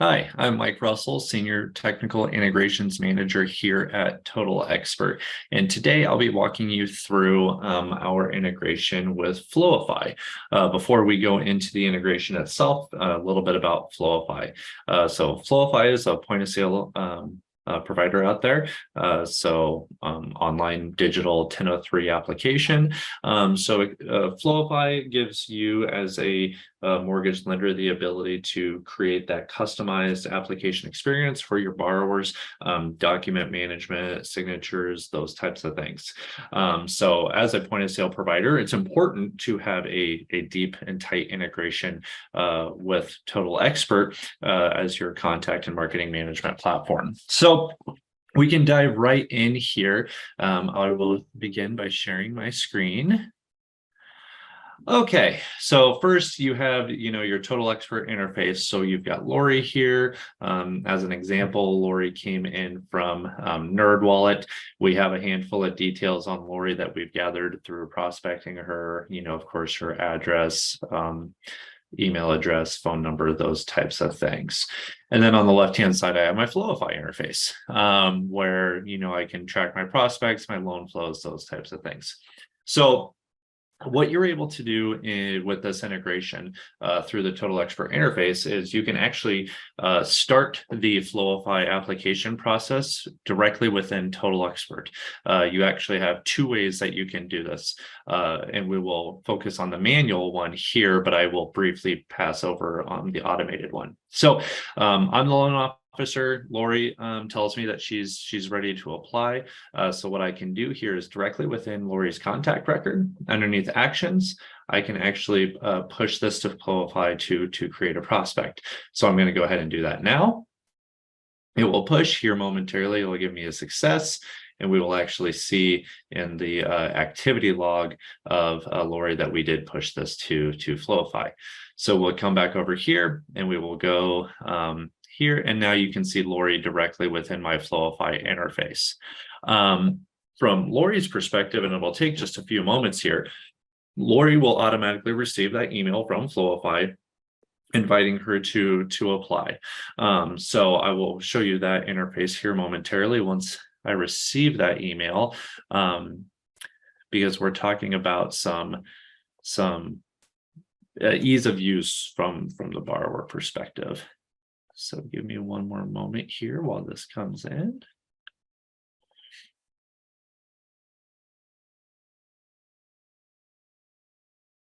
Hi, I'm Mike Russell, Senior Technical Integrations Manager here at Total Expert. And today I'll be walking you through our integration with Floify. Before we go into the integration itself, a little bit about Floify. So Floify is a point of sale provider out there. Online digital 1003 application. Floify gives you as a mortgage lender the ability to create that customized application experience for your borrowers, document management, signatures, those types of things. So as a point of sale provider, it's important to have a deep and tight integration with Total Expert as your contact and marketing management platform. So we can dive right in here. I will begin by sharing my screen. Okay, so first you have, your Total Expert interface. So you've got Lori here. As an example, Lori came in from NerdWallet. We have a handful of details on Lori that we've gathered through prospecting her, of course, her address, email address, phone number, those types of things. And then on the left-hand side, I have my Floify interface, where, I can track my prospects, my loan flows, those types of things. So what you're able to do with this integration through the Total Expert interface is you can actually start the Floify application process directly within Total Expert. You actually have two ways that you can do this, and we will focus on the manual one here, but I will briefly pass over on the automated one. So I'm the loan officer. Lori tells me that she's ready to apply. So what I can do here is directly within Lori's contact record, underneath actions, I can actually push this to Floify to create a prospect. So I'm going to go ahead and do that now. It will push here momentarily. It will give me a success. And we will actually see in the activity log of Lori that we did push this to Floify. So we'll come back over here and we will go here. And now you can see Lori directly within my Floify interface. From Lori's perspective, and it will take just a few moments here, Lori will automatically receive that email from Floify inviting her to apply. So I will show you that interface here momentarily once I receive that email, because we're talking about some ease of use from the borrower perspective. So give me one more moment here while this comes in.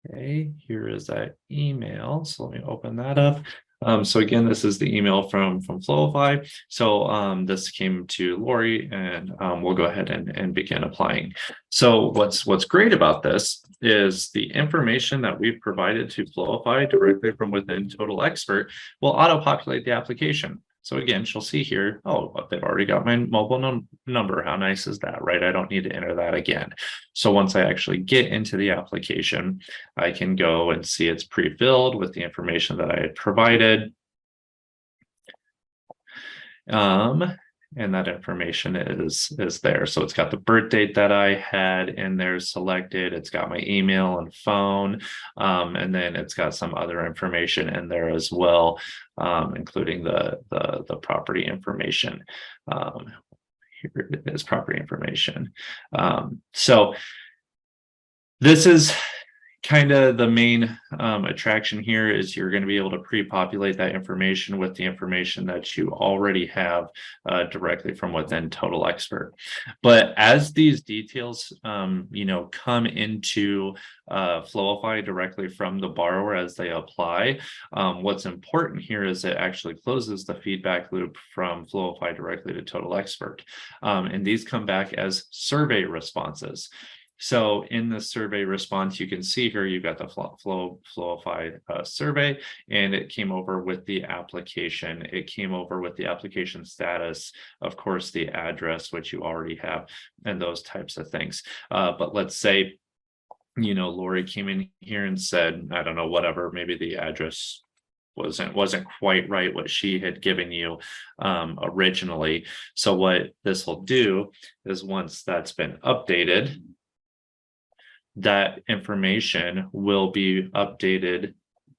Okay, here is that email. So let me open that up. So again, this is the email from Floify. So this came to Lori, and we'll go ahead and begin applying. So what's great about this is the information that we've provided to Floify directly from within Total Expert will auto-populate the application. So again, she'll see here, oh, they've already got my mobile number. How nice is that, right? I don't need to enter that again. So once I actually get into the application, I can go and see it's pre-filled with the information that I had provided. And that information is there. So it's got the birth date that I had in there selected. It's got my email and phone, and then it's got some other information in there as well, including the property information. Here it is, property information. So this is kind of the main attraction here is you're going to be able to pre-populate that information with the information that you already have directly from within Total Expert. But as these details, come into Floify directly from the borrower as they apply, what's important here is it actually closes the feedback loop from Floify directly to Total Expert. And these come back as survey responses. So in the survey response, you can see here you've got the Floify survey, and it came over with the application. It came over with the application status, of course, the address, which you already have, and those types of things. But let's say, Lori came in here and said, I don't know, whatever, maybe the address wasn't quite right what she had given you originally. So what this will do is once that's been updated, that information will be updated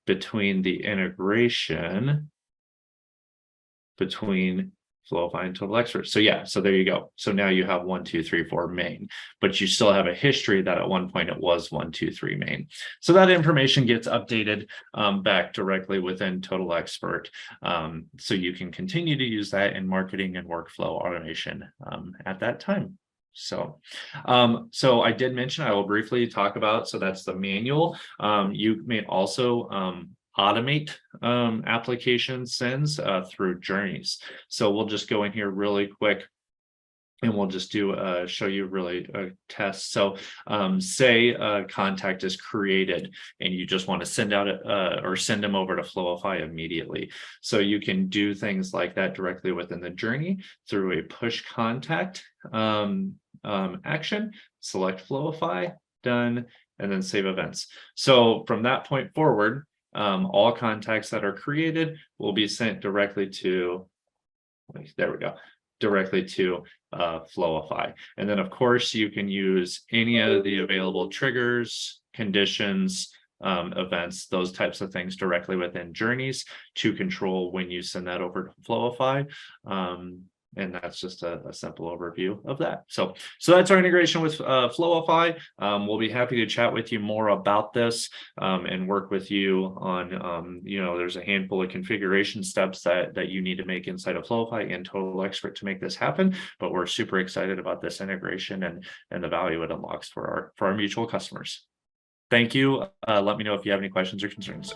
between the integration between Floify and Total Expert. So yeah, so there you go. So now you have 1, 2, 3, 4 main, but you still have a history that at one point it was 1, 2, 3 main. So that information gets updated back directly within Total Expert. So you can continue to use that in marketing and workflow automation at that time. So I did mention, I will briefly talk about, so that's the manual. You may also automate application sends through journeys. So we'll just go in here really quick and we'll just do show you really a test. So say a contact is created and you just want to send out or send them over to Floify immediately. So you can do things like that directly within the journey through a push contact action, select Floify, done, and then save events. So from that point forward, all contacts that are created will be sent directly to, there we go, directly to Floify. And then of course you can use any of the available triggers, conditions, events, those types of things directly within journeys to control when you send that over to Floify. And that's just a simple overview of that. So that's our integration with Floify. We'll be happy to chat with you more about this and work with you on, there's a handful of configuration steps that you need to make inside of Floify and Total Expert to make this happen. But we're super excited about this integration and the value it unlocks for our mutual customers. Thank you. Let me know if you have any questions or concerns.